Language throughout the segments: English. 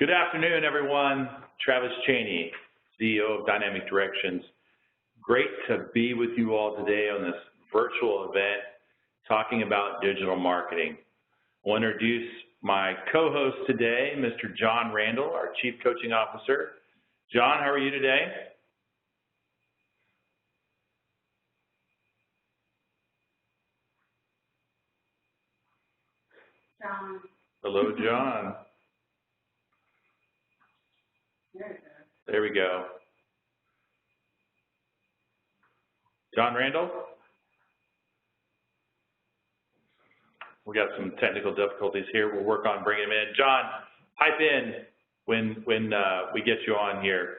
Good afternoon, everyone. Travis Cheney, CEO of Dynamic Directions. Great to be with you all today on this virtual event talking about digital marketing. I want to introduce my co-host today, Mr. John Randall, our Chief Coaching Officer. John, how are you today? John. Hello, John. There we go. John Randall? We got some technical difficulties here. We'll work on bringing him in. John, pipe in when we get you on here.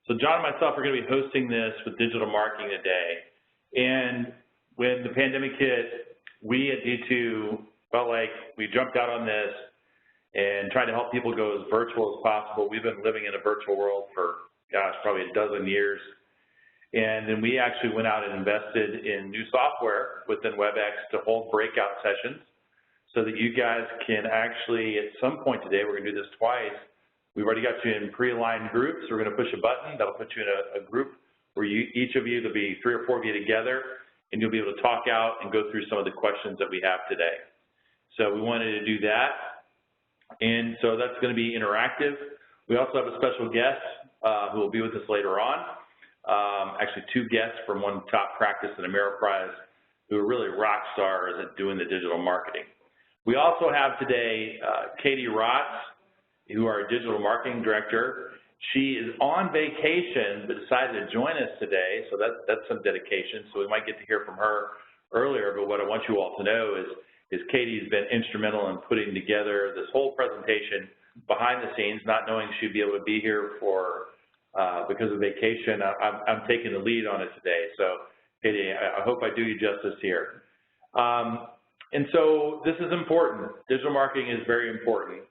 So John and myself are going to be hosting this with digital marketing today. And when the pandemic hit, we at D2 felt like we jumped out on this and tried to help people go as virtual as possible. We've been living in a virtual world for, gosh, probably a dozen years. And then we actually went out and invested in new software within WebEx to hold breakout sessions so that you guys can actually, at some point today, we're going to do this twice. We've already got you in pre-aligned groups. We're going to push a button that'll put you in a group where each of you, there'll be 3 or 4 of you together, and you'll be able to talk out and go through some of the questions that we have today. So we wanted to do that. And so that's going to be interactive. We also have a special guest who will be with us later on. Actually 2 guests from one top practice in Ameriprise who are really rock stars at doing the digital marketing. We also have today Katie Rotz, who are our digital marketing director. She is on vacation but decided to join us today, so that's some dedication. So we might get to hear from her earlier, but what I want you all to know is Katie's been instrumental in putting together this whole presentation behind the scenes, not knowing she'd be able to be here for because of vacation. I'm taking the lead on it today. So, Katie, I hope I do you justice here. And so this is important. Digital marketing is very important.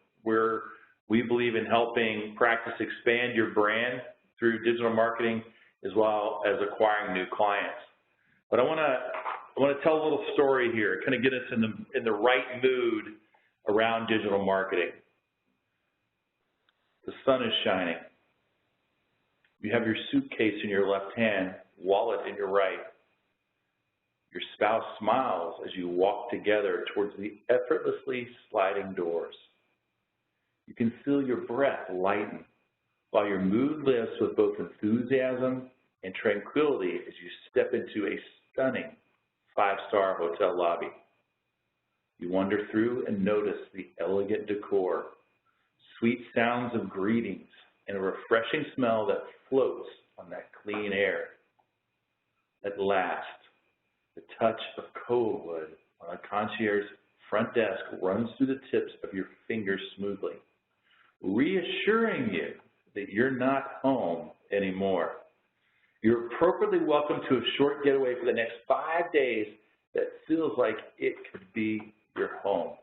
We believe in helping practice expand your brand through digital marketing as well as acquiring new clients. But I want to tell a little story here, kind of get us in the right mood around digital marketing. The sun is shining. You have your suitcase in your left hand, wallet in your right. Your spouse smiles as you walk together towards the effortlessly sliding doors. You can feel your breath lighten while your mood lifts with both enthusiasm and tranquility as you step into a stunning 5-star hotel lobby. You wander through and notice the elegant decor, sweet sounds of greetings, and a refreshing smell that floats on that clean air. At last, the touch of Coalwood on a concierge's front desk runs through the tips of your fingers smoothly, reassuring you that you're not home anymore. You're appropriately welcome to a short getaway for the next 5 days that feels like it could be your home.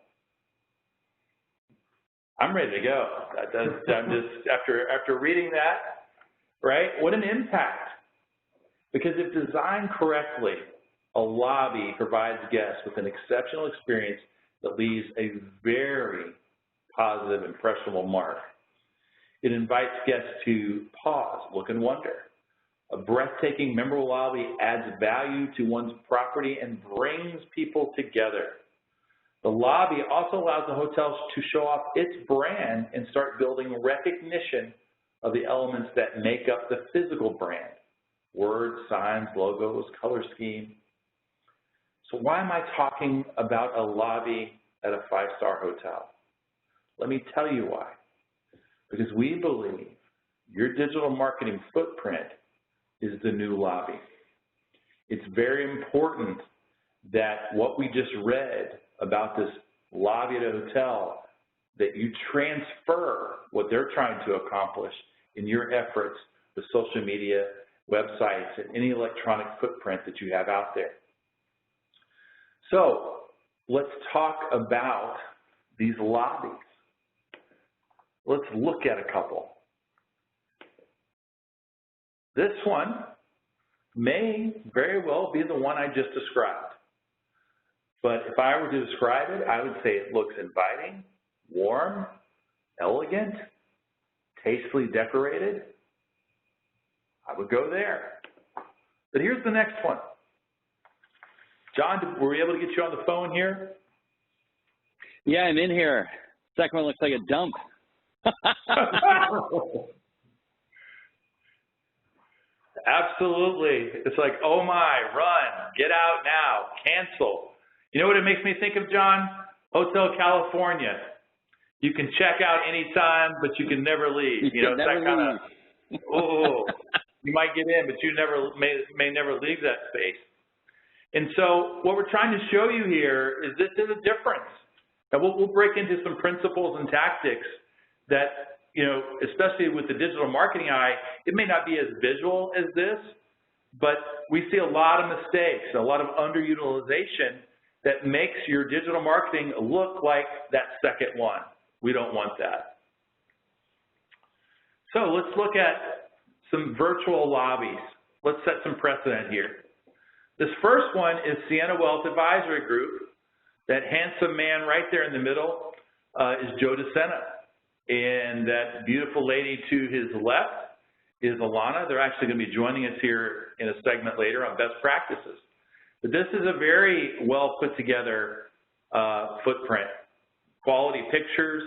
I'm ready to go. I'm just, after reading that, right, what an impact. Because if designed correctly, a lobby provides guests with an exceptional experience that leaves a very positive, impressionable mark. It invites guests to pause, look, and wonder. A breathtaking, memorable lobby adds value to one's property and brings people together. The lobby also allows the hotels to show off its brand and start building recognition of the elements that make up the physical brand: words, signs, logos, color scheme. So why am I talking about a lobby at a 5-star hotel? Let me tell you why. Because we believe your digital marketing footprint is the new lobby. It's very important that what we just read about this lobby at a hotel, that you transfer what they're trying to accomplish in your efforts with social media, websites, and any electronic footprint that you have out there. So let's talk about these lobbies. Let's look at a couple. This one may very well be the one I just described. But if I were to describe it, I would say it looks inviting, warm, elegant, tastefully decorated, I would go there. But here's the next one. John, were we able to get you on the phone here? Yeah, I'm in here. Second one looks like a dump. Absolutely. It's like, oh my, run, get out now, cancel. You know what it makes me think of, John? Hotel California. You can check out anytime, but you can never leave. You know, it's that kind of, oh, you might get in, but you may never leave that space. And so what we're trying to show you here is this is a difference. And we'll break into some principles and tactics that, you know, especially with the digital marketing eye, it may not be as visual as this, but we see a lot of mistakes, a lot of underutilization that makes your digital marketing look like that second one. We don't want that. So let's look at some virtual lobbies. Let's set some precedent here. This first one is Sienna Wealth Advisory Group. That handsome man right there in the middle is Joe DeSena. And that beautiful lady to his left is Alana. They're actually going to be joining us here in a segment later on best practices. But this is a very well put together footprint. Quality pictures.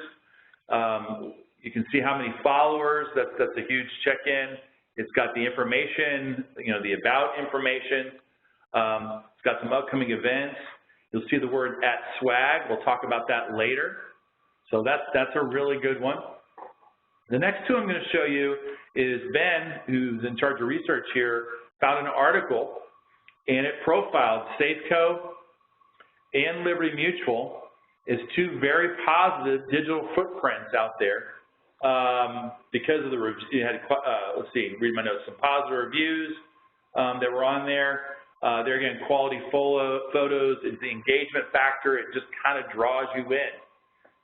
You can see how many followers. That's a huge check-in. It's got the information, you know, the about information. It's got some upcoming events. You'll see the word @swag. We'll talk about that later. So that's a really good one. The next two I'm going to show you is Ben, who's in charge of research here, found an article, and it profiled Safeco and Liberty Mutual as two very positive digital footprints out there because of the reviews. You had, let's see, read my notes, some positive reviews that were on there. They're again quality photos. It's the engagement factor. It just kind of draws you in.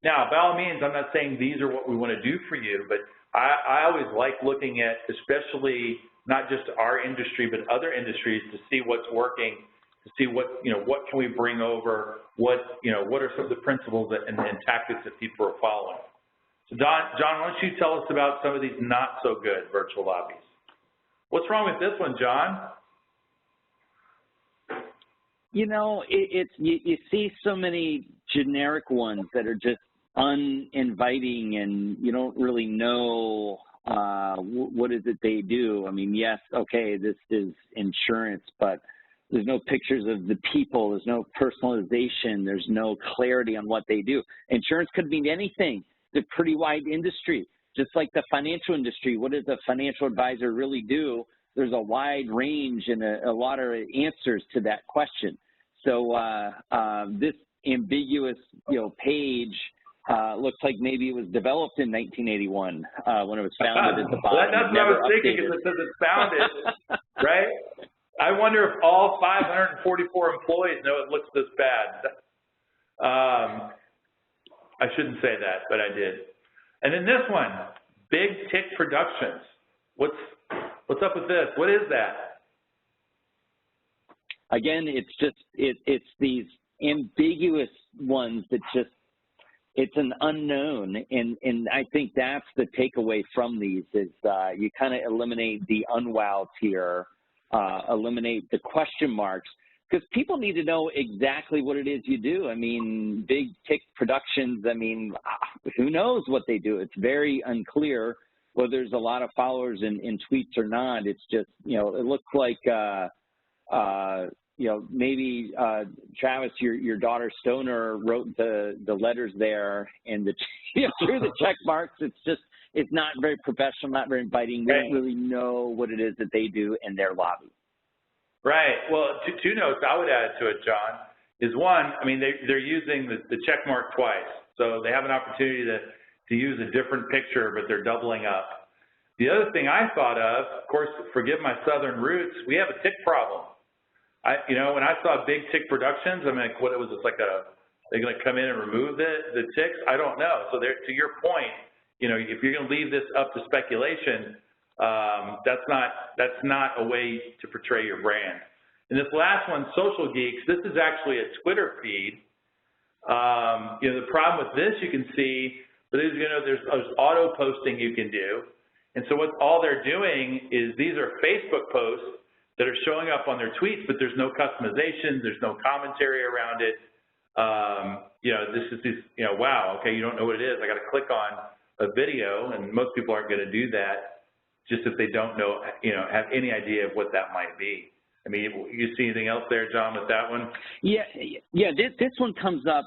Now, by all means, I'm not saying these are what we want to do for you, but I always like looking at, especially not just our industry, but other industries to see what's working, to see what, you know, what can we bring over, what, you know, what are some of the principles and tactics that people are following. So John, why don't you tell us about some of these not so good virtual lobbies? What's wrong with this one, John? You know, you see so many generic ones that are just uninviting, and you don't really know what is it they do. I mean, yes, okay, this is insurance, but there's no pictures of the people. There's no personalization. There's no clarity on what they do. Insurance could mean anything. It's a pretty wide industry, just like the financial industry. What does a financial advisor really do? There's a wide range and a lot of answers to that question. So this ambiguous, you know, page looks like maybe it was developed in 1981 when it was founded at the bottom. That's what I was thinking, because it says it's founded, right? I wonder if all 544 employees know it looks this bad. I shouldn't say that, but I did. And then this one, Big Tick Productions. What's up with this? What is that? Again, it's these ambiguous ones that just, it's an unknown, and I think that's the takeaway from these is you kind of eliminate the unwows here, eliminate the question marks, because people need to know exactly what it is you do. I mean, Big Tick Productions, I mean, who knows what they do? It's very unclear whether there's a lot of followers in tweets or not. It's just, you know, it looks like, you know, maybe Travis, your daughter Stoner wrote the letters there and you know, through the check marks. It's just, it's not very professional, not very inviting. They don't really know what it is that they do in their lobby. Right. Well, two notes I would add to it, John, is one, I mean, they're using the check mark twice. So they have an opportunity to use a different picture, but they're doubling up. The other thing I thought of course, forgive my Southern roots, we have a tick problem. You know, when I saw Big Tick Productions, I'm like, what was this, like they're going to come in and remove the ticks? I don't know. So to your point, you know, if you're going to leave this up to speculation, that's not a way to portray your brand. And this last one, Social Geeks, this is actually a Twitter feed. You know, the problem with this, you can see but as you know, there's auto posting you can do. And so what all they're doing is these are Facebook posts that are showing up on their tweets, but there's no customization, there's no commentary around it. You know, this is, you know, wow, okay, you don't know what it is. I got to click on a video, and most people aren't going to do that just if they don't know, you know, have any idea of what that might be. I mean, you see anything else there, John, with that one? Yeah. This one comes up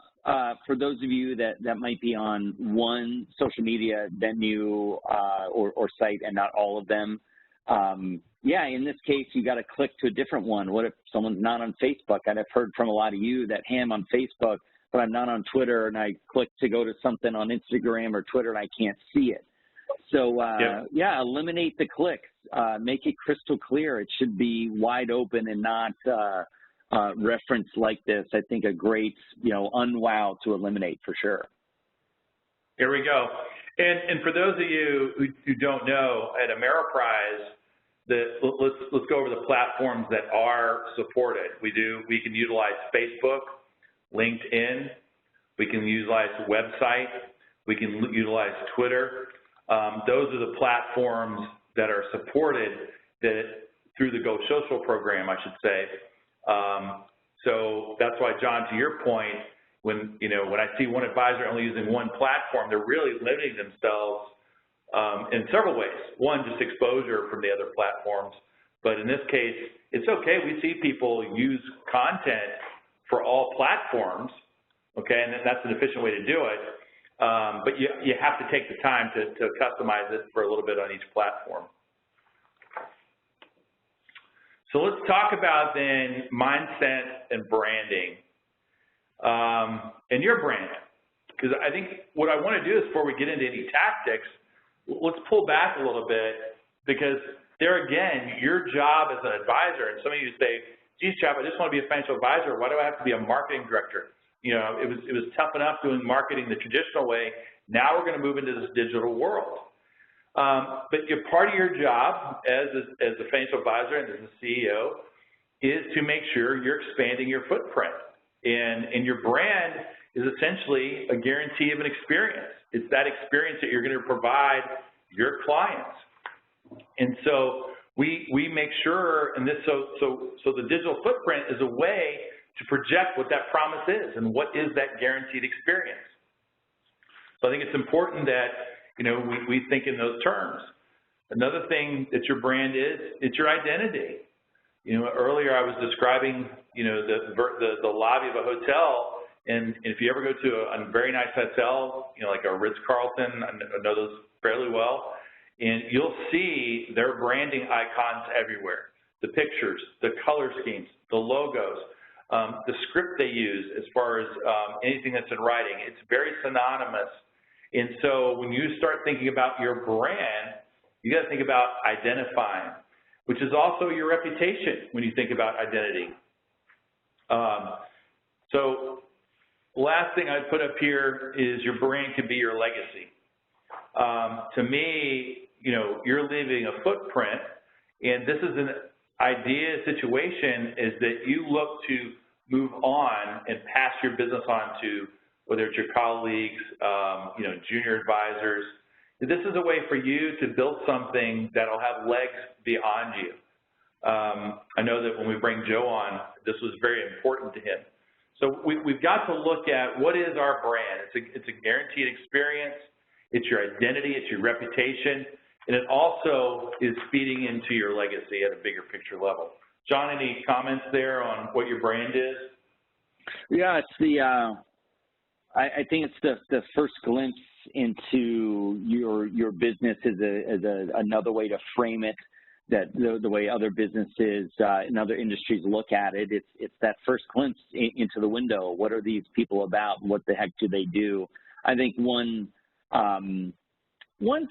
for those of you that might be on one social media venue or site and not all of them. Yeah, in this case, you got to click to a different one. What if someone's not on Facebook? And I've heard from a lot of you that, hey, I'm on Facebook, but I'm not on Twitter, and I click to go to something on Instagram or Twitter, and I can't see it. So, yeah, eliminate the clicks. Make it crystal clear. It should be wide open and not reference like this. I think a great, you know, unwow to eliminate for sure. Here we go. And for those of you who don't know, at Ameriprise, let's go over the platforms that are supported. We can utilize Facebook, LinkedIn, we can utilize the website, we can utilize Twitter. Those are the platforms that are supported through the Go Social program, I should say. So that's why, John, to your point, when I see one advisor only using one platform, they're really limiting themselves in several ways. One, just exposure from the other platforms. But in this case, it's okay. We see people use content for all platforms, okay, and that's an efficient way to do it. But you have to take the time to customize it for a little bit on each platform. So let's talk about then mindset and branding and your brand. Because I think what I want to do is, before we get into any tactics, let's pull back a little bit, because there again, your job as an advisor, and some of you say, geez, Chap, I just want to be a financial advisor. Why do I have to be a marketing director? You know, it was tough enough doing marketing the traditional way. Now we're going to move into this digital world. But part of your job as a financial advisor and as a CEO is to make sure you're expanding your footprint. And your brand is essentially a guarantee of an experience. It's that experience that you're going to provide your clients. And so we make sure, and this so the digital footprint is a way to project what that promise is and what is that guaranteed experience. So I think it's important that, you know, we think in those terms. Another thing that your brand is, it's your identity. You know, earlier I was describing, you know, the lobby of a hotel, and if you ever go to a very nice hotel, you know, like a Ritz-Carlton, I know those fairly well, and you'll see their branding icons everywhere. The pictures, the color schemes, the logos, the script they use as far as anything that's in writing. It's very synonymous. And so when you start thinking about your brand, you got to think about identifying, which is also your reputation when you think about identity. So last thing I'd put up here is your brand can be your legacy. To me, you know, you're leaving a footprint, and this is an idea situation is that you look to move on and pass your business on to, whether it's your colleagues, you know, junior advisors. This is a way for you to build something that'll have legs beyond you. I know that when we bring Joe on, this was very important to him. So we've got to look at what is our brand. It's a guaranteed experience. It's your identity. It's your reputation. And it also is feeding into your legacy at a bigger picture level. John, any comments there on what your brand is? Yeah, it's the I think it's the first glimpse into your business as another way to frame it, that the way other businesses in other industries look at it. It's that first glimpse into the window. What are these people about? What the heck do they do? I think one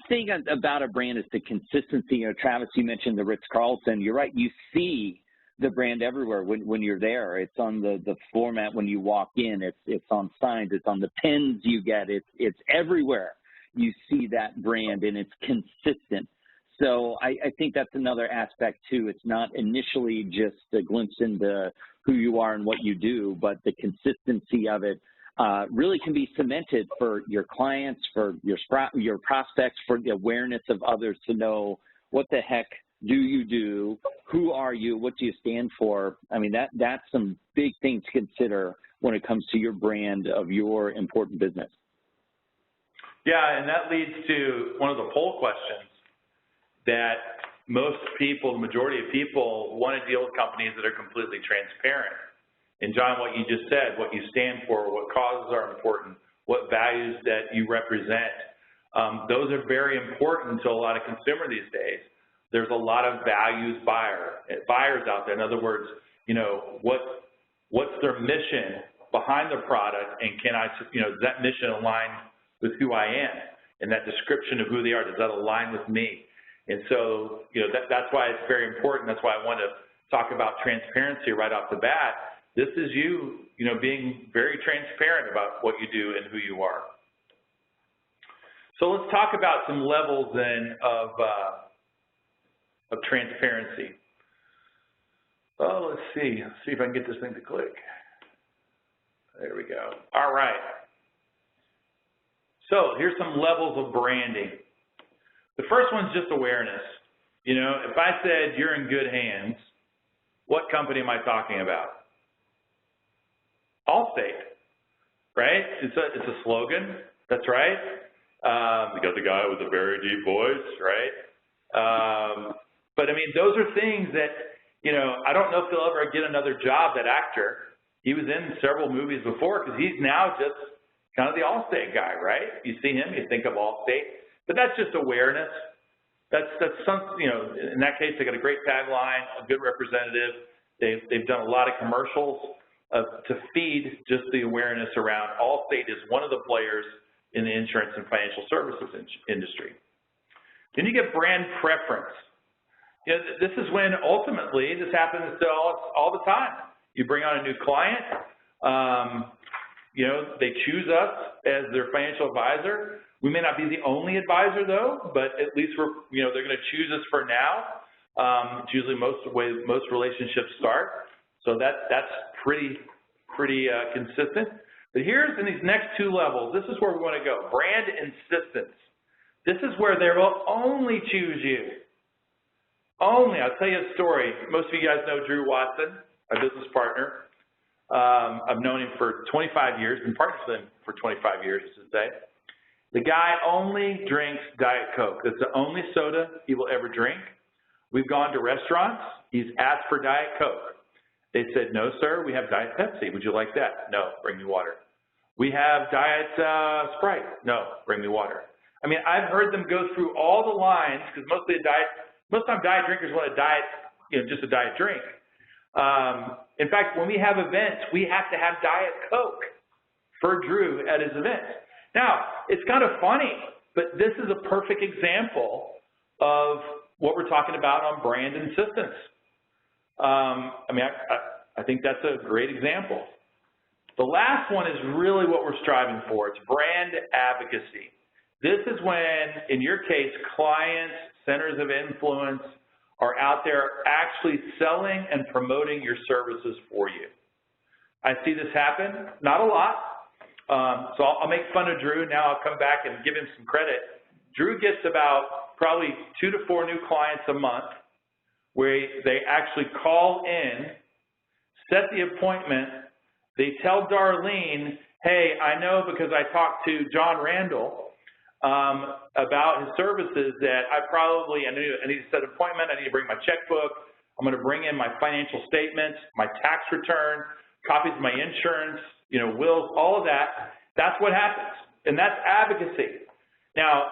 thing about a brand is the consistency. You know, Travis, you mentioned the Ritz-Carlton. You're right. You see the brand everywhere when you're there. It's on the format when you walk in. It's on signs. It's on the pens you get. It's everywhere. You see that brand, and it's consistent. So I think that's another aspect too. It's not initially just a glimpse into who you are and what you do, but the consistency of it. really can be cemented for your clients, for your prospects, for the awareness of others to know what the heck do you do, who are you, what do you stand for. I mean, that's some big things to consider when it comes to your brand of your important business. Yeah, and that leads to one of the poll questions that most people, the majority of people, want to deal with companies that are completely transparent. And John, what you just said, what you stand for, what causes are important, what values that you represent, those are very important to a lot of consumers these days. There's a lot of values buyers out there. In other words, you know, what's their mission behind the product, and can I, you know, does that mission align with who I am? And that description of who they are, does that align with me? And so, you know, that's why it's very important. That's why I want to talk about transparency right off the bat. This is you, you know, being very transparent about what you do and who you are. So let's talk about some levels then of transparency. Oh, let's see if I can get this thing to click. There we go. All right. So here's some levels of branding. The first one's just awareness. You know, if I said you're in good hands, what company am I talking about? Allstate, right? It's a slogan. That's right. You got the guy with a very deep voice, right? But I mean, those are things that, you know, I don't know if he'll ever get another job, that actor. He was in several movies before, because he's now just kind of the Allstate guy, right? You see him, you think of Allstate. But that's just awareness. That's some, you know, in that case, they got a great tagline, a good representative. They've done a lot of commercials to feed just the awareness around Allstate is one of the players in the insurance and financial services industry. Then you get brand preference. You know, this is when ultimately, this happens to all the time. You bring on a new client, you know, they choose us as their financial advisor. We may not be the only advisor though, but at least we're, you know, they're going to choose us for now. It's usually the way most relationships start. So that's pretty consistent. But here's in these next two levels, this is where we want to go. Brand insistence. This is where they will only choose you. Only. I'll tell you a story. Most of you guys know Drew Watson, my business partner. I've known him for 25 years, been partners with him for 25 years, I should say. The guy only drinks Diet Coke. That's the only soda he will ever drink. We've gone to restaurants. He's asked for Diet Coke. They said, no, sir, we have Diet Pepsi. Would you like that? No, bring me water. We have Diet Sprite. No, bring me water. I mean, I've heard them go through all the lines, because most time diet drinkers want a diet, you know, just a diet drink. In fact, when we have events, we have to have Diet Coke for Drew at his events. Now, it's kind of funny, but this is a perfect example of what we're talking about on brand insistence. I mean, I think that's a great example. The last one is really what we're striving for. It's brand advocacy. This is when, in your case, clients, centers of influence are out there actually selling and promoting your services for you. I see this happen, not a lot. So I'll make fun of Drew. Now I'll come back and give him some credit. Drew gets about probably 2 to 4 new clients a month where they actually call in, set the appointment. They tell Darlene, hey, I know because I talked to John Randall about his services that I need to set an appointment. I need to bring my checkbook. I'm going to bring in my financial statements, my tax return, copies of my insurance, you know, wills, all of that. That's what happens, and that's advocacy. Now,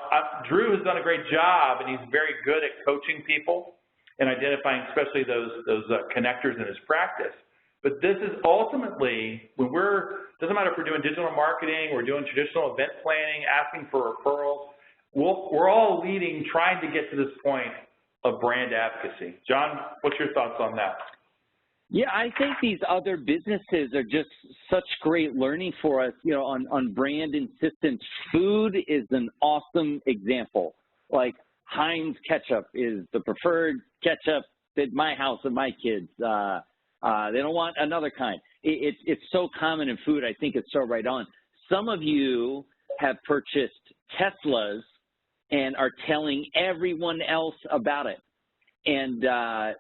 Drew has done a great job, and he's very good at coaching people and identifying especially those connectors in his practice. But this is ultimately, doesn't matter if we're doing digital marketing, we're doing traditional event planning, asking for referrals, we're all trying to get to this point of brand advocacy. John, what's your thoughts on that? Yeah, I think these other businesses are just such great learning for us, you know, on brand insistence. Food is an awesome example. Like Heinz ketchup is the preferred ketchup at my house and my kids. They don't want another kind. It's so common in food. I think it's so right on. some of you have purchased Teslas and are telling everyone else about it. And,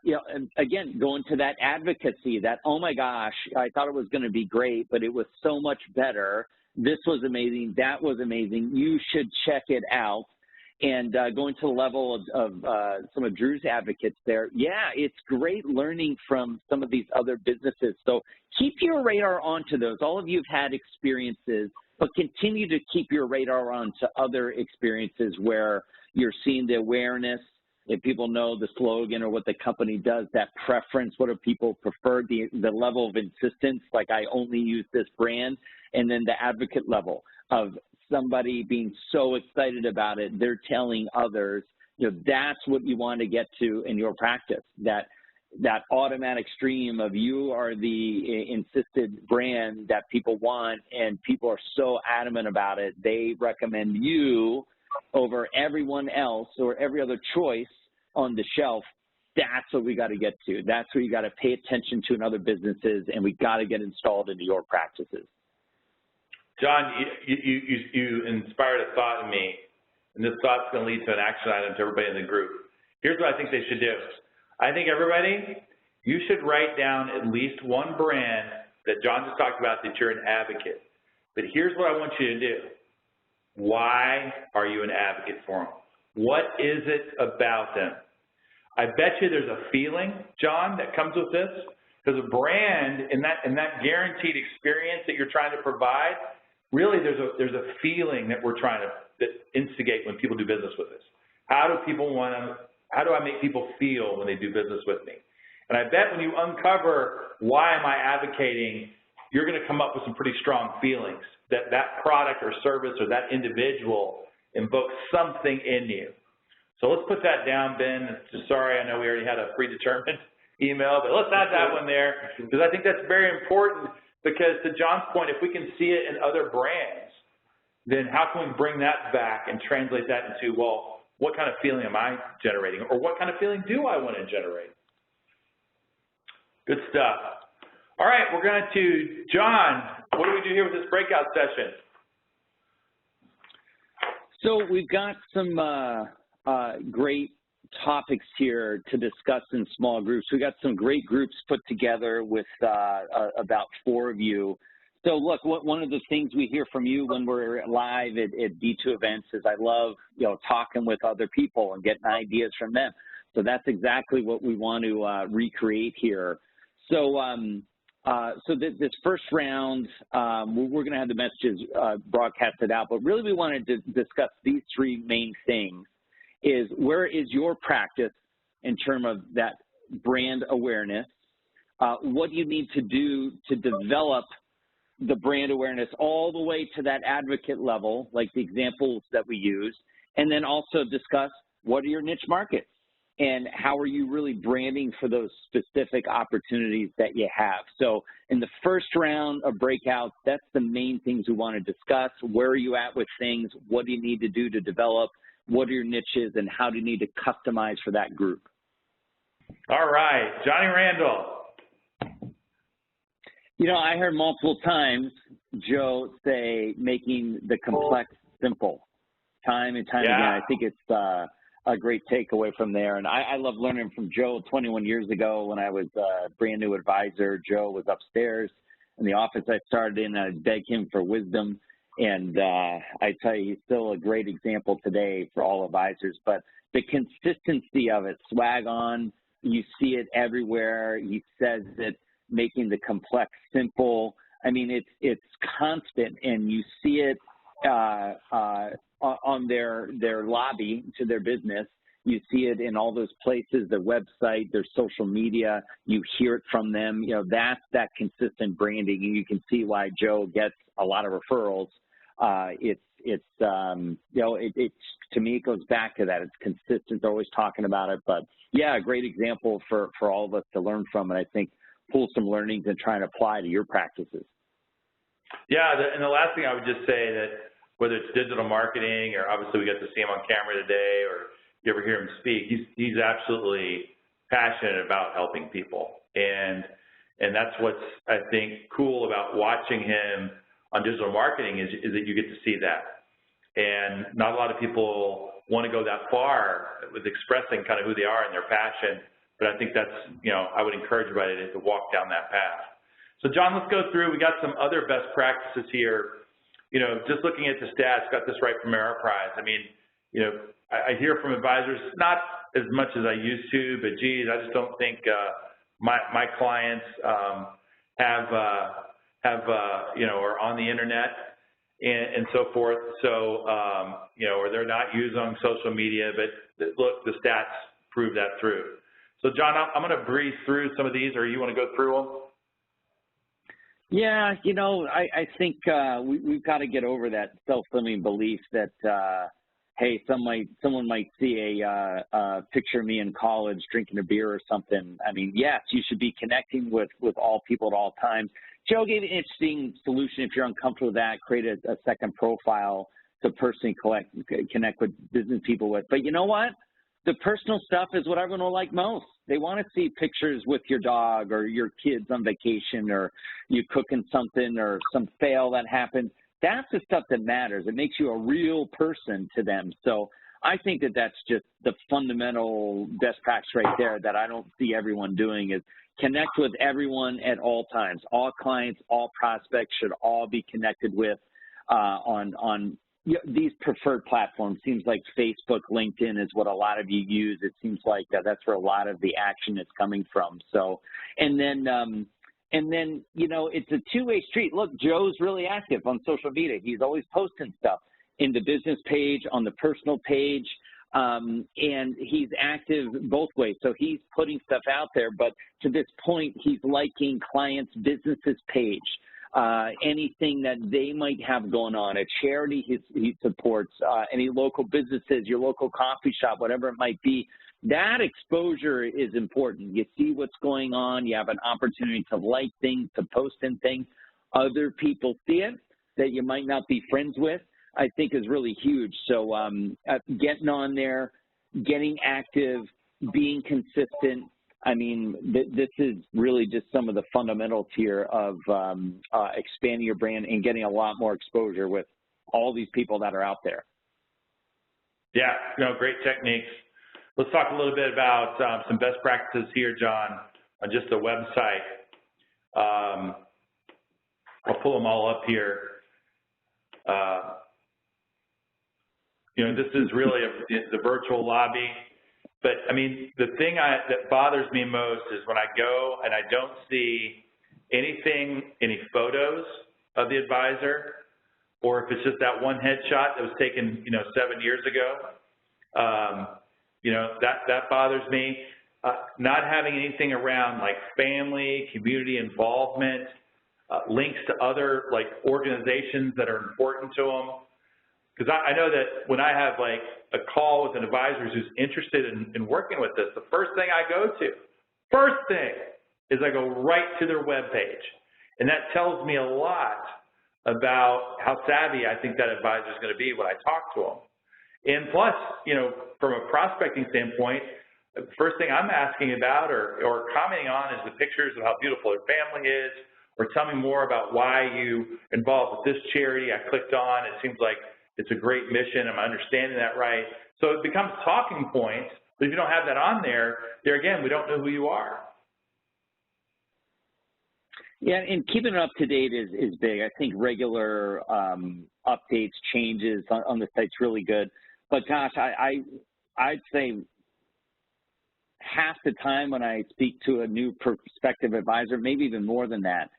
you know, and again, going to that advocacy, that, oh my gosh, I thought it was going to be great, but it was so much better. This was amazing. That was amazing. You should check it out. And going to the level of some of Drew's advocates there, yeah, it's great learning from some of these other businesses. So keep your radar onto those. All of you have had experiences, but continue to keep your radar on to other experiences where you're seeing the awareness, if people know the slogan or what the company does, that preference, what do people prefer, the level of insistence, like I only use this brand, and then the advocate level of somebody being so excited about it, they're telling others, you know, that's what you want to get to in your practice, that automatic stream of you are the insisted brand that people want, and people are so adamant about it, they recommend you over everyone else or every other choice on the shelf. That's what we got to get to. That's what you got to pay attention to in other businesses, and we got to get installed into your practices. John, you inspired a thought in me, and this thought's going to lead to an action item to everybody in the group. Here's what I think they should do. I think everybody, you should write down at least one brand that John just talked about that you're an advocate. But here's what I want you to do. Why are you an advocate for them? What is it about them? I bet you there's a feeling, John, that comes with this. Because a brand, in that guaranteed experience that you're trying to provide, really there's a feeling that we're trying to instigate when people do business with us. How do I make people feel when they do business with me? And I bet when you uncover why am I advocating, you're going to come up with some pretty strong feelings that product or service or that individual invokes something in you. So let's put that down, Ben. Sorry, I know we already had a predetermined email, but let's add that one there, because I think that's very important, because to John's point, if we can see it in other brands, then how can we bring that back and translate that into, well, what kind of feeling am I generating, or what kind of feeling do I want to generate? Good stuff. All right, we're going to, John, what do we do here with this breakout session? So we've got some great topics here to discuss in small groups. We got some great groups put together with about 4 of you. So look, one of the things we hear from you when we're live at D2 events is I love, you know, talking with other people and getting ideas from them. So that's exactly what we want to recreate here. So this first round, we're going to have the messages broadcasted out, but really we wanted to discuss these 3 main things. Is where is your practice in terms of that brand awareness? What do you need to do to develop the brand awareness all the way to that advocate level, like the examples that we use, and then also discuss what are your niche markets and how are you really branding for those specific opportunities that you have. So in the first round of breakouts, that's the main things we want to discuss. Where are you at with things? What do you need to do to develop? What are your niches, and how do you need to customize for that group? All right, Johnny Randall. You know, I heard multiple times Joe say making the complex simple, time and time again. I think it's a great takeaway from there. And I love learning from Joe. 21 years ago when I was a brand new advisor, Joe was upstairs in the office I started in, and I'd beg him for wisdom. And I tell you, he's still a great example today for all advisors. But the consistency of it, swag on, you see it everywhere. He says it, making the complex simple. I mean, it's constant, and you see it on their lobby to their business. You see it in all those places, their website, their social media. You hear it from them. You know, that's that consistent branding, and you can see why Joe gets a lot of referrals. It's to me, it goes back to that. It's consistent, always talking about it. But yeah, a great example for all of us to learn from, and I think pull some learnings and try and apply to your practices. Yeah, and the last thing I would just say that whether it's digital marketing, or obviously we got to see him on camera today, or you ever hear him speak, he's absolutely passionate about helping people. And that's what's, I think, cool about watching him on digital marketing is that you get to see that. And not a lot of people want to go that far with expressing kind of who they are and their passion, but I think that's, I would encourage everybody to walk down that path. So John, let's go through, we got some other best practices here. Just looking at the stats, got this right from Ameriprise. I mean, I hear from advisors, not as much as I used to, but geez, I just don't think my clients are on the internet and so forth. So, or they're not using social media, but look, the stats prove that through. So John, I'm going to breeze through some of these, or you want to go through them? Yeah, I think we've got to get over that self-limiting belief that, hey, someone might see a picture of me in college drinking a beer or something. I mean, yes, you should be connecting with all people at all times. Joe gave an interesting solution. If you're uncomfortable with that, create a second profile to personally connect with business people with. But you know what? The personal stuff is what everyone will like most. They want to see pictures with your dog or your kids on vacation or you cooking something or some fail that happened. That's the stuff that matters. It makes you a real person to them. So I think that that's just the fundamental best practice right there that I don't see everyone doing is connect with everyone at all times. All clients, all prospects should all be connected with on these preferred platforms. Seems like Facebook, LinkedIn is what a lot of you use. It seems like that's where a lot of the action is coming from. So, and then, it's a two-way street. Look, Joe's really active on social media. He's always posting stuff in the business page, on the personal page, and he's active both ways. So he's putting stuff out there, but to this point, he's liking clients' businesses page. Anything that they might have going on, a charity he supports, any local businesses, your local coffee shop, whatever it might be, that exposure is important. You see what's going on. You have an opportunity to like things, to post in things. Other people see it that you might not be friends with, I think is really huge. So getting on there, getting active, being consistent. I mean, this is really just some of the fundamentals here of expanding your brand and getting a lot more exposure with all these people that are out there. Yeah, great techniques. Let's talk a little bit about some best practices here, John, on just the website. I'll pull them all up here. This is really the virtual lobby. But, I mean, the thing that bothers me most is when I go and I don't see any photos of the advisor, or if it's just that one headshot that was taken, 7 years ago. That bothers me. Not having anything around like family, community involvement, links to other like organizations that are important to them. Because I know that when I have like a call with an advisor who's interested in working with us, the first thing I go to, is I go right to their webpage. And that tells me a lot about how savvy I think that advisor is going to be when I talk to them. And plus, from a prospecting standpoint, the first thing I'm asking about or commenting on is the pictures of how beautiful their family is, or tell me more about why you involved with this charity I clicked on. It seems like it's a great mission. Am I understanding that right? So it becomes talking points, but if you don't have that on there again, we don't know who you are. Yeah, and keeping it up to date is big. I think regular updates, changes on the site's really good. But gosh, I'd say half the time when I speak to a new prospective advisor, maybe even more than that,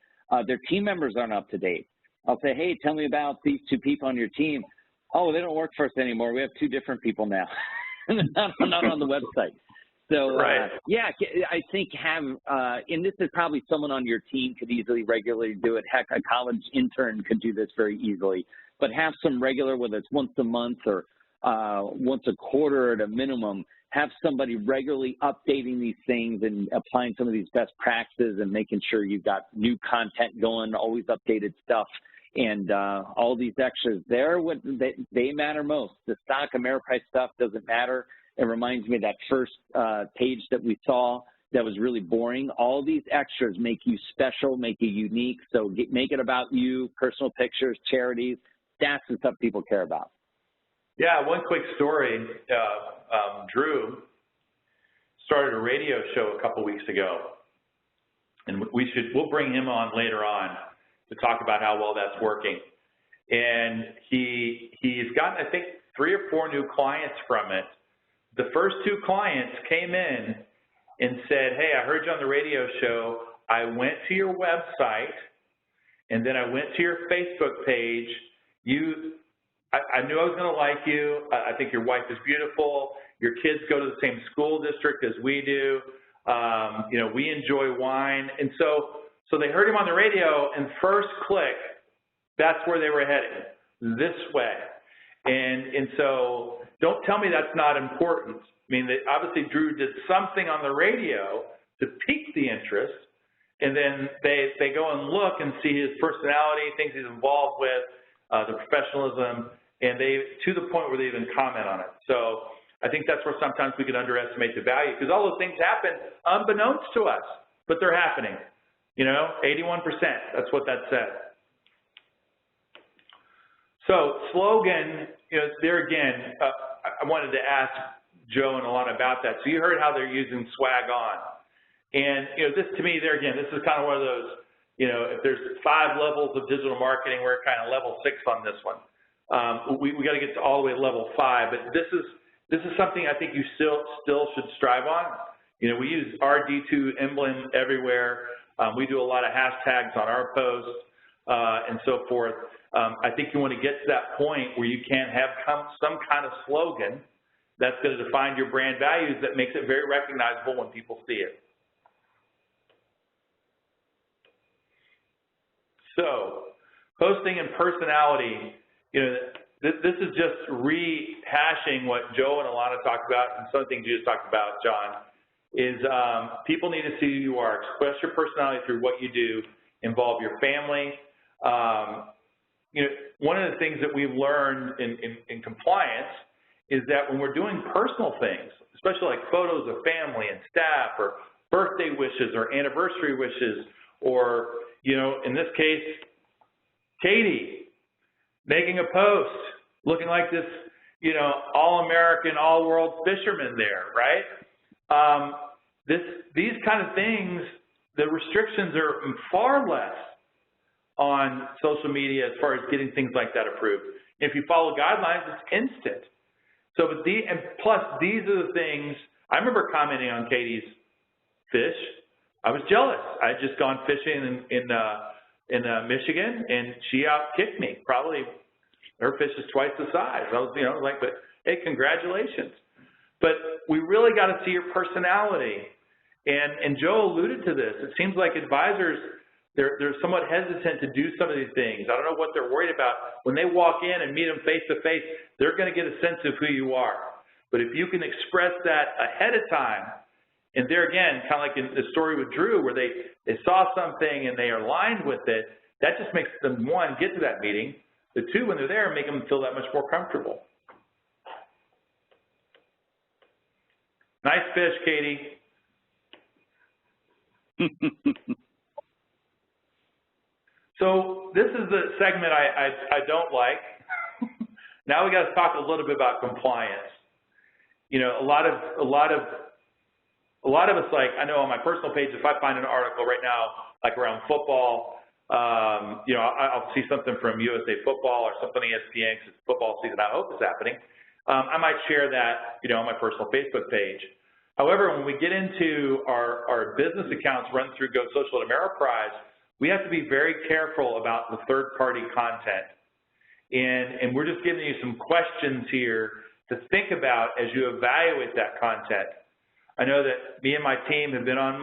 their team members aren't up to date. I'll say, hey, tell me about these two people on your team. Oh, they don't work for us anymore. We have two different people now. not on the website. So, right. Yeah, I think and this is probably someone on your team could easily regularly do it. Heck, a college intern could do this very easily. But have some regular, whether it's once a month or once a quarter at a minimum, have somebody regularly updating these things and applying some of these best practices and making sure you've got new content going, always updated stuff. And all these extras, they matter most. The stock Ameriprise stuff doesn't matter. It reminds me of that first page that we saw. that was really boring. All these extras make you special, make you unique. So make it about you, personal pictures, charities. That's the stuff people care about. Yeah, one quick story. Drew started a radio show a couple weeks ago, and we'll bring him on later on to talk about how well that's working. And he's gotten, I think, 3 or 4 new clients from it. The first 2 clients came in and said, hey, I heard you on the radio show. I went to your website, and then I went to your Facebook page. I knew I was going to like you. I think your wife is beautiful. Your kids go to the same school district as we do. You know, we enjoy wine. And so they heard him on the radio, and first click, that's where they were heading, this way. And so don't tell me that's not important. I mean, obviously Drew did something on the radio to pique the interest, and then they go and look and see his personality, things he's involved with, the professionalism, and to the point where they even comment on it. So I think that's where sometimes we can underestimate the value, because all those things happen unbeknownst to us, but they're happening. You know, 81%, that's what that said. So slogan, you know, there again, I wanted to ask Joe and Alana about that. So you heard how they're using swag on. And, you know, this to me, there again, this is kind of one of those, you know, if there's 5 levels of digital marketing, we're kind of level 6 on this one. We got to get to all the way to level 5, but this is something I think you still should strive on. You know, we use RD2 emblem everywhere. We do a lot of hashtags on our posts and so forth. I think you want to get to that point where you can have some kind of slogan that's going to define your brand values that makes it very recognizable when people see it. So, posting and personality, you know, this is just rehashing what Joe and Alana talked about, and some of the things you just talked about, John, is people need to see who you are. Express your personality through what you do. Involve your family. You know, one of the things that we've learned in compliance is that when we're doing personal things, especially like photos of family and staff, or birthday wishes or anniversary wishes, or, you know, in this case, Katie making a post looking like this, you know, all-American, all-world fisherman there, right? These kind of things, the restrictions are far less on social media as far as getting things like that approved. If you follow guidelines, it's instant. So, and plus, these are the things, I remember commenting on Katie's fish. I was jealous. I had just gone fishing in Michigan, and she outkicked me. Probably her fish is twice the size. I was, you know, like, but hey, congratulations. But we really got to see your personality. And Joe alluded to this. It seems like advisors, they're somewhat hesitant to do some of these things. I don't know what they're worried about. When they walk in and meet them face to face, they're going to get a sense of who you are. But if you can express that ahead of time, and there again, kind of like in the story with Drew, where they saw something and they are aligned with it, that just makes them, 1, get to that meeting, but 2, when they're there, make them feel that much more comfortable. Nice fish, Katie. So this is the segment I don't like. Now we got to talk a little bit about compliance. You know, a lot of us, like, I know on my personal page, if I find an article right now, like around football, you know, I'll see something from USA Football or something on ESPN because it's football season. I hope it's happening. I might share that, you know, on my personal Facebook page. However, when we get into our business accounts run through Go Social and Ameriprise, we have to be very careful about the third-party content. And we're just giving you some questions here to think about as you evaluate that content. I know that me and my team have been on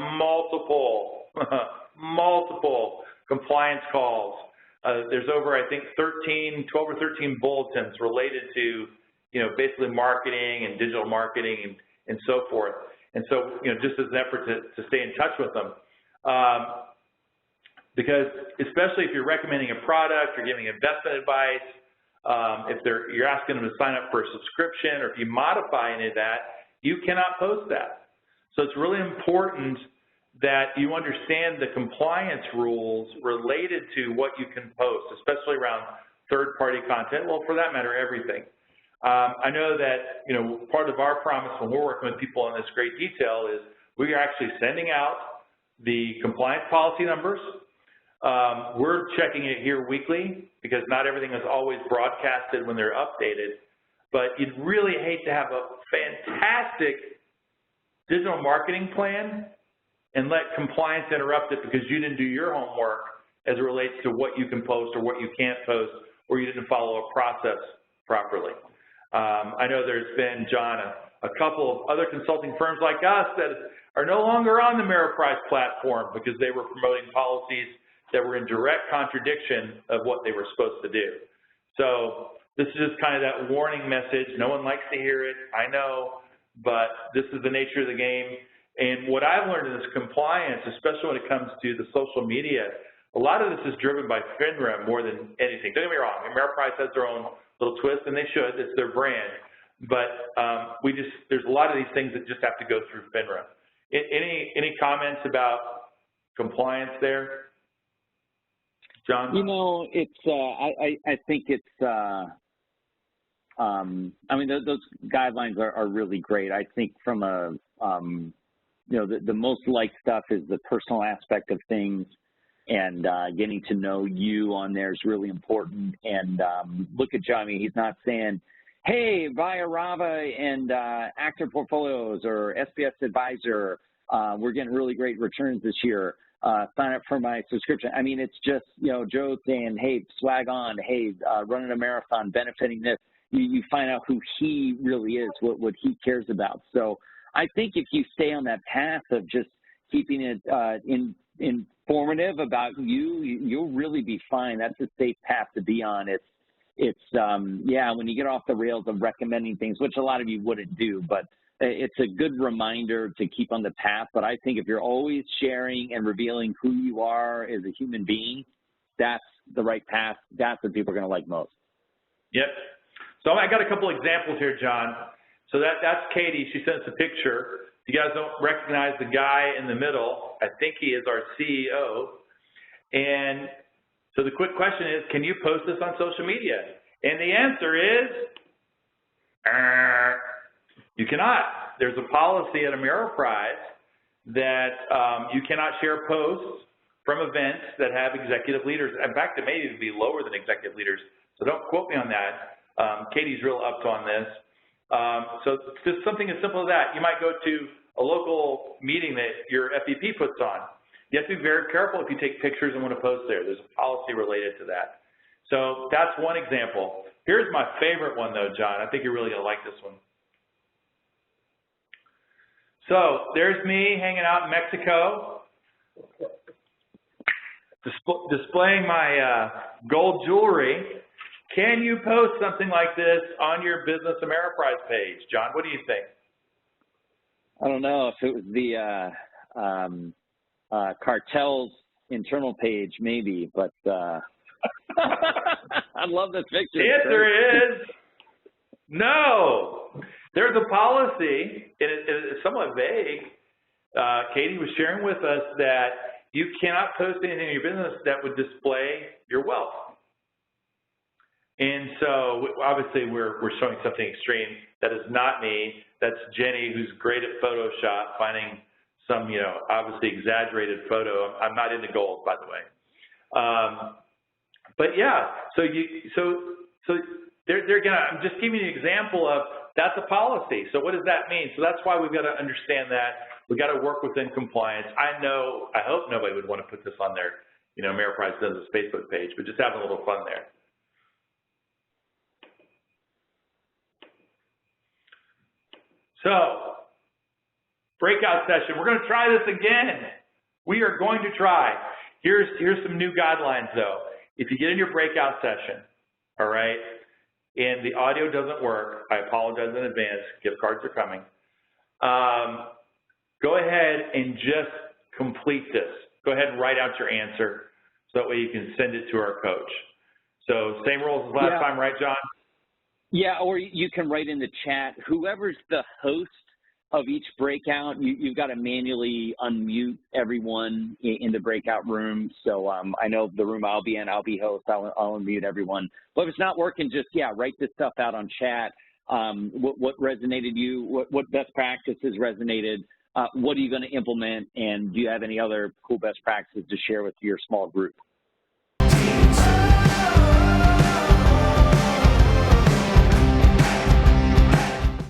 multiple compliance calls. There's over, I think, 12 or 13 bulletins related to, you know, basically marketing and digital marketing and so forth. And so, you know, just as an effort to stay in touch with them. Because especially if you're recommending a product or giving investment advice, if you're asking them to sign up for a subscription, or if you modify any of that, you cannot post that. So it's really important that you understand the compliance rules related to what you can post, especially around third-party content, well, for that matter, everything. I know that, you know, part of our promise when we're working with people in this great detail is we are actually sending out the compliance policy numbers. We're checking it here weekly because not everything is always broadcasted when they're updated, but you'd really hate to have a fantastic digital marketing plan and let compliance interrupt it because you didn't do your homework as it relates to what you can post or what you can't post, or you didn't follow a process properly. I know there's been, John, a couple of other consulting firms like us that are no longer on the Ameriprise platform because they were promoting policies that were in direct contradiction of what they were supposed to do. So this is just kind of that warning message. No one likes to hear it, I know, but this is the nature of the game. And what I've learned in this compliance, especially when it comes to the social media, a lot of this is driven by FINRA more than anything. Don't get me wrong, Ameriprise has their own little twist, and they should, it's their brand. But there's a lot of these things that just have to go through FINRA. Any comments about compliance there, John? You know, it's, I think it's, I mean, those guidelines are really great. I think from a, you know, the most liked stuff is the personal aspect of things, and getting to know you on there is really important. And look at John, I mean, he's not saying, hey, via Rava and Active Portfolios or SPS Advisor, we're getting really great returns this year. Sign up for my subscription. I mean, it's just, you know, Joe saying, hey, swag on, hey, running a marathon, benefiting this. You find out who he really is, what he cares about. So I think if you stay on that path of just keeping it informative about you, you'll really be fine. That's a safe path to be on. It's yeah, when you get off the rails of recommending things, which a lot of you wouldn't do, but it's a good reminder to keep on the path. But I think if you're always sharing and revealing who you are as a human being, that's the right path. That's what people are going to like most. Yep. So I got a couple examples here, John. So that's Katie. She sent us a picture. If you guys don't recognize the guy in the middle, I think he is our CEO. And so the quick question is, can you post this on social media? And the answer is, you cannot. There's a policy at Ameriprise that you cannot share posts from events that have executive leaders. In fact, it may even be lower than executive leaders. So don't quote me on that. Katie's real up on this. So just something as simple as that. You might go to a local meeting that your FVP puts on. You have to be very careful if you take pictures and want to post there. There's a policy related to that. So that's one example. Here's my favorite one, though, John. I think you're really going to like this one. So there's me hanging out in Mexico, displaying my gold jewelry. Can you post something like this on your Business Ameriprise page? John, what do you think? I don't know if it was the cartel's internal page, maybe, but I love this picture. The answer is no. There's a policy, and it's somewhat vague. Katie was sharing with us that you cannot post anything in your business that would display your wealth. And so obviously we're showing something extreme. That is not me. That's Jenny, who's great at Photoshop, finding some, you know, obviously exaggerated photo. I'm not into gold, by the way. But yeah, so they're gonna, I'm just giving you an example of that's a policy. So what does that mean? So that's why we've got to understand that. We've got to work within compliance. I hope nobody would want to put this on their, you know, Ameriprise does this Facebook page, but just having a little fun there. So, breakout session. We're going to try this again. We are going to try. Here's some new guidelines, though. If you get in your breakout session, all right, and the audio doesn't work, I apologize in advance. Gift cards are coming. Go ahead and just complete this. Go ahead and write out your answer so that way you can send it to our coach. So, same rules as last time, right, John? Yeah, or you can write in the chat, whoever's the host of each breakout, you've got to manually unmute everyone in the breakout room. So I know the room I'll be in, I'll be host, I'll unmute everyone. But if it's not working, just, write this stuff out on chat. What resonated you? What best practices resonated? What are you going to implement? And do you have any other cool best practices to share with your small group?